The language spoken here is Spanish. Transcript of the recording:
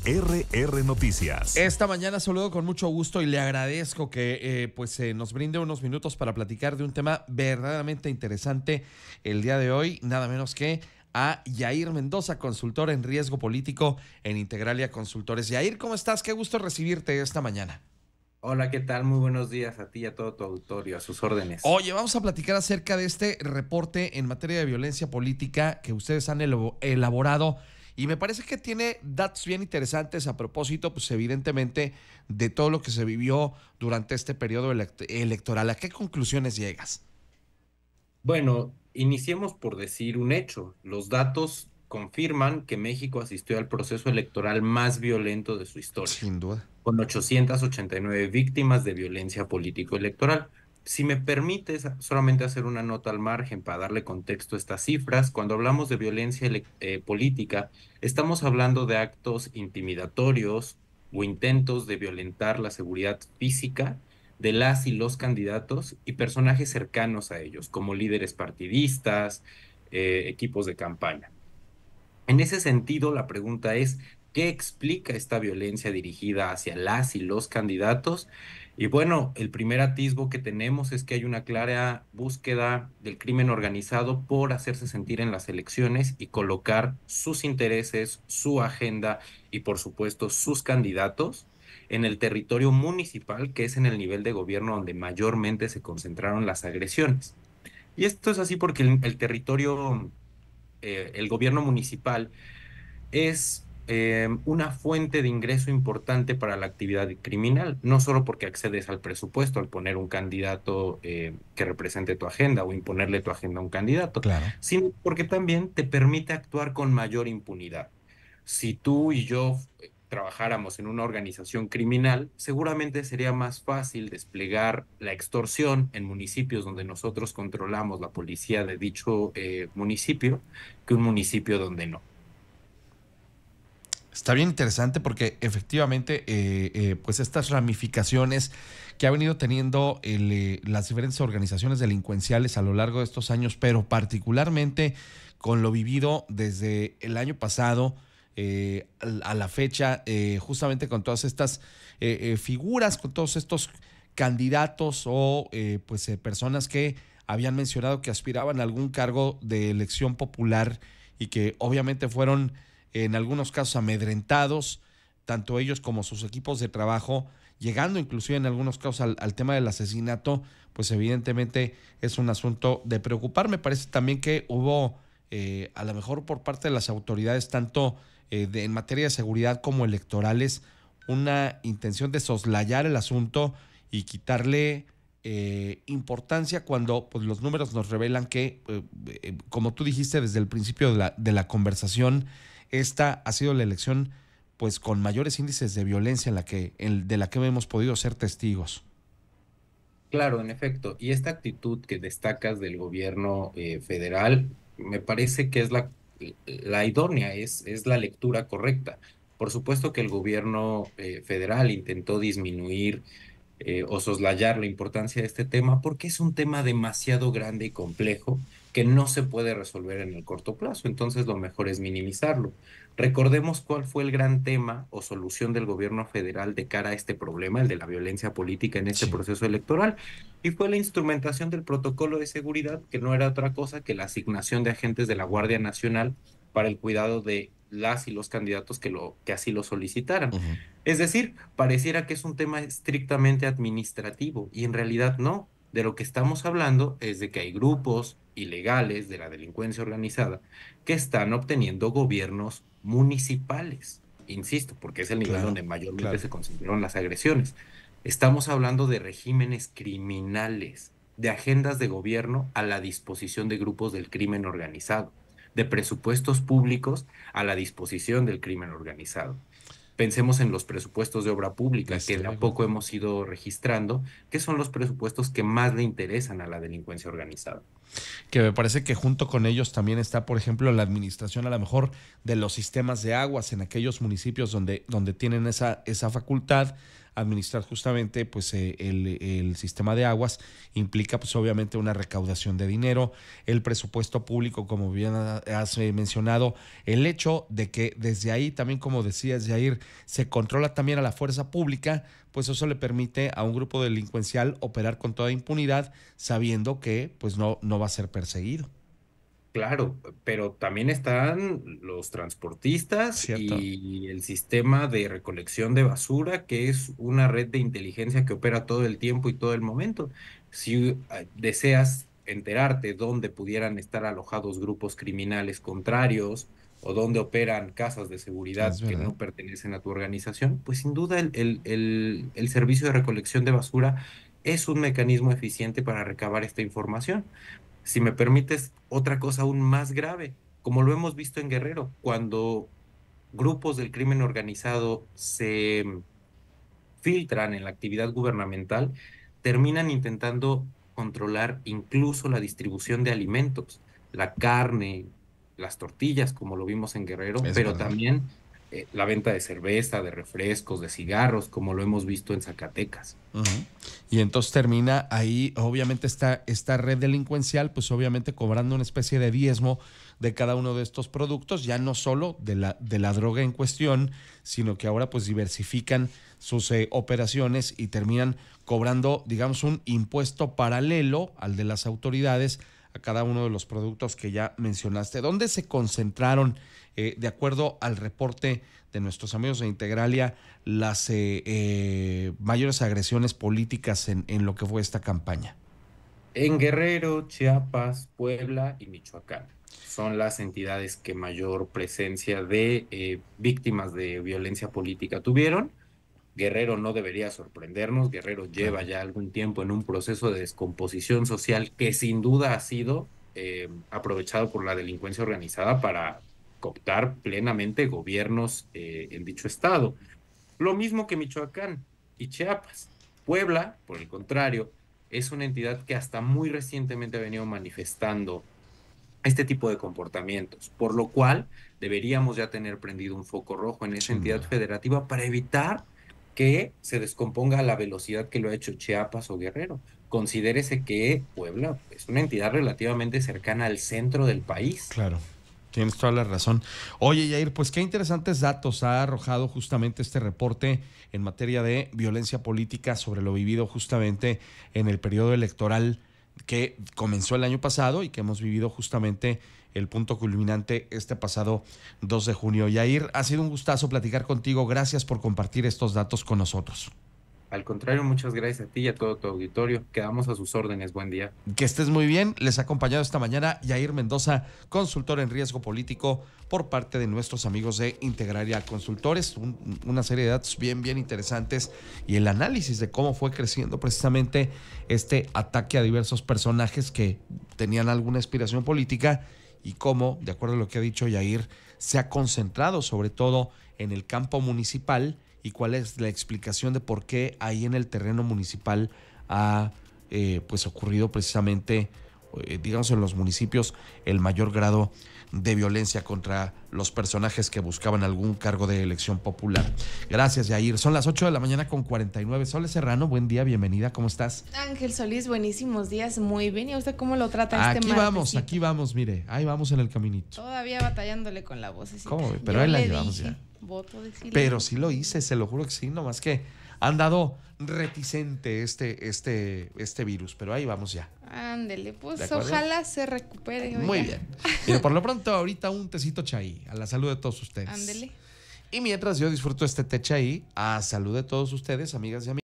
RR Noticias. Esta mañana saludo con mucho gusto y le agradezco que nos brinde unos minutos para platicar de un tema verdaderamente interesante el día de hoy, nada menos que a Yair Mendoza, consultor en riesgo político en Integralia Consultores. Yair, ¿cómo estás? Qué gusto recibirte esta mañana. Hola, ¿qué tal? Muy buenos días a ti y a todo tu auditorio, a sus órdenes. Oye, vamos a platicar acerca de este reporte en materia de violencia política que ustedes han elaborado y me parece que tiene datos bien interesantes a propósito, pues evidentemente, de todo lo que se vivió durante este periodo electoral. ¿A qué conclusiones llegas? Bueno, iniciemos por decir un hecho. Los datos confirman que México asistió al proceso electoral más violento de su historia, Sin duda. con 889 víctimas de violencia político-electoral. Si me permites solamente hacer una nota al margen para darle contexto a estas cifras, cuando hablamos de violencia política, estamos hablando de actos intimidatorios o intentos de violentar la seguridad física de las y los candidatos y personajes cercanos a ellos, como líderes partidistas, equipos de campaña. En ese sentido, la pregunta es, ¿qué explica esta violencia dirigida hacia las y los candidatos? Y bueno, el primer atisbo que tenemos es que hay una clara búsqueda del crimen organizado por hacerse sentir en las elecciones y colocar sus intereses, su agenda y por supuesto sus candidatos en el territorio municipal, que es en el nivel de gobierno donde mayormente se concentraron las agresiones. Y esto es así porque el territorio, el gobierno municipal, es una fuente de ingreso importante para la actividad criminal, no solo porque accedes al presupuesto al poner un candidato que represente tu agenda o imponerle tu agenda a un candidato, Claro. sino porque también te permite actuar con mayor impunidad. Si tú y yo trabajáramos en una organización criminal, seguramente sería más fácil desplegar la extorsión en municipios donde nosotros controlamos la policía de dicho municipio que un municipio donde no. Está bien interesante porque efectivamente pues estas ramificaciones que ha venido teniendo las diferentes organizaciones delincuenciales a lo largo de estos años, pero particularmente con lo vivido desde el año pasado a la fecha, justamente con todas estas figuras, con todos estos candidatos o personas que habían mencionado que aspiraban a algún cargo de elección popular y que obviamente fueron en algunos casos amedrentados, tanto ellos como sus equipos de trabajo, llegando inclusive en algunos casos al tema del asesinato, pues evidentemente es un asunto de preocupar. Me parece también que hubo, a lo mejor por parte de las autoridades, tanto en materia de seguridad como electorales, una intención de soslayar el asunto y quitarle importancia cuando pues, los números nos revelan que, como tú dijiste desde el principio de la conversación, esta ha sido la elección pues con mayores índices de violencia de la que hemos podido ser testigos. Claro, en efecto. Y esta actitud que destacas del gobierno federal, me parece que es la idónea, es la lectura correcta. Por supuesto que el gobierno federal intentó disminuir o soslayar la importancia de este tema porque es un tema demasiado grande y complejo que no se puede resolver en el corto plazo. Entonces, lo mejor es minimizarlo. Recordemos cuál fue el gran tema o solución del gobierno federal de cara a este problema, el de la violencia política en este Sí. proceso electoral, y fue la instrumentación del protocolo de seguridad, que no era otra cosa que la asignación de agentes de la Guardia Nacional para el cuidado de las y los candidatos que así lo solicitaran. Uh-huh. Es decir, pareciera que es un tema estrictamente administrativo y en realidad no. De lo que estamos hablando es de que hay grupos ilegales de la delincuencia organizada que están obteniendo gobiernos municipales. Insisto, porque es el nivel Claro, donde mayormente claro. se concentraron las agresiones. Estamos hablando de regímenes criminales, de agendas de gobierno a la disposición de grupos del crimen organizado, de presupuestos públicos a la disposición del crimen organizado. Pensemos en los presupuestos de obra pública que Desde de a luego. poco hemos ido registrando, que son los presupuestos que más le interesan a la delincuencia organizada. Que me parece que junto con ellos también está, por ejemplo, la administración a lo mejor de los sistemas de aguas en aquellos municipios donde tienen esa facultad. Administrar justamente pues el sistema de aguas implica pues obviamente una recaudación de dinero, el presupuesto público, como bien has mencionado, el hecho de que desde ahí también, como decías, Yair, se controla también a la fuerza pública, pues eso le permite a un grupo delincuencial operar con toda impunidad, sabiendo que pues no va a ser perseguido. Claro, pero también están los transportistas ¿Cierto? y el sistema de recolección de basura, que es una red de inteligencia que opera todo el tiempo y todo el momento. Si deseas enterarte dónde pudieran estar alojados grupos criminales contrarios o dónde operan casas de seguridad Es que verdad. no pertenecen a tu organización, pues sin duda el servicio de recolección de basura es un mecanismo eficiente para recabar esta información. Si me permites, otra cosa aún más grave, como lo hemos visto en Guerrero, cuando grupos del crimen organizado se filtran en la actividad gubernamental, terminan intentando controlar incluso la distribución de alimentos, la carne, las tortillas, como lo vimos en Guerrero, Es pero verdad. también la venta de cerveza, de refrescos, de cigarros, como lo hemos visto en Zacatecas. Ujú. Y entonces termina ahí, obviamente, esta red delincuencial, pues obviamente cobrando una especie de diezmo de cada uno de estos productos, ya no solo de la droga en cuestión, sino que ahora pues diversifican sus operaciones y terminan cobrando, digamos, un impuesto paralelo al de las autoridades a cada uno de los productos que ya mencionaste. ¿Dónde se concentraron, de acuerdo al reporte de nuestros amigos de Integralia, las mayores agresiones políticas en lo que fue esta campaña? En Guerrero, Chiapas, Puebla y Michoacán son las entidades que mayor presencia de víctimas de violencia política tuvieron. Guerrero no debería sorprendernos. Guerrero lleva Claro. ya algún tiempo en un proceso de descomposición social que sin duda ha sido aprovechado por la delincuencia organizada para cooptar plenamente gobiernos en dicho estado. Lo mismo que Michoacán y Chiapas. Puebla, por el contrario, es una entidad que hasta muy recientemente ha venido manifestando este tipo de comportamientos, por lo cual deberíamos ya tener prendido un foco rojo en esa Sin entidad duda. federativa para evitar que se descomponga a la velocidad que lo ha hecho Chiapas o Guerrero. Considérese que Puebla es una entidad relativamente cercana al centro del país. Claro, tienes toda la razón. Oye, Yair, pues qué interesantes datos ha arrojado justamente este reporte en materia de violencia política sobre lo vivido justamente en el periodo electoral que comenzó el año pasado y que hemos vivido justamente el punto culminante este pasado 2 de junio. Yair, ha sido un gustazo platicar contigo. Gracias por compartir estos datos con nosotros. Al contrario, muchas gracias a ti y a todo tu auditorio. Quedamos a sus órdenes. Buen día. Que estés muy bien. Les ha acompañado esta mañana Yair Mendoza, consultor en riesgo político por parte de nuestros amigos de Integralia Consultores. Una serie de datos bien interesantes y el análisis de cómo fue creciendo precisamente este ataque a diversos personajes que tenían alguna aspiración política y cómo, de acuerdo a lo que ha dicho Yair, se ha concentrado sobre todo en el campo municipal y cuál es la explicación de por qué ahí en el terreno municipal ha pues ocurrido precisamente, digamos, en los municipios el mayor grado de violencia contra los personajes que buscaban algún cargo de elección popular. Gracias, Yair. Son las 8 de la mañana con 49. Sole Serrano, buen día, bienvenida, ¿cómo estás? Ángel Solís, buenísimos días, muy bien. ¿Y usted cómo lo trata este martesito? Aquí vamos, mire, ahí vamos en el caminito. Todavía batallándole con la vocecita. ¿Cómo? Pero Yo ahí la le llevamos dije, ya. voto de silencio. Pero sí lo hice, se lo juro que sí, nomás que han dado reticente este virus, pero ahí vamos ya. Ándele, ¿De pues acuerdo? ojalá se recupere. Muy oiga. bien. Mira, por lo pronto, ahorita un tecito chaí, a la salud de todos ustedes. Ándele. Y mientras yo disfruto este té chaí, a salud de todos ustedes, amigas y amigos.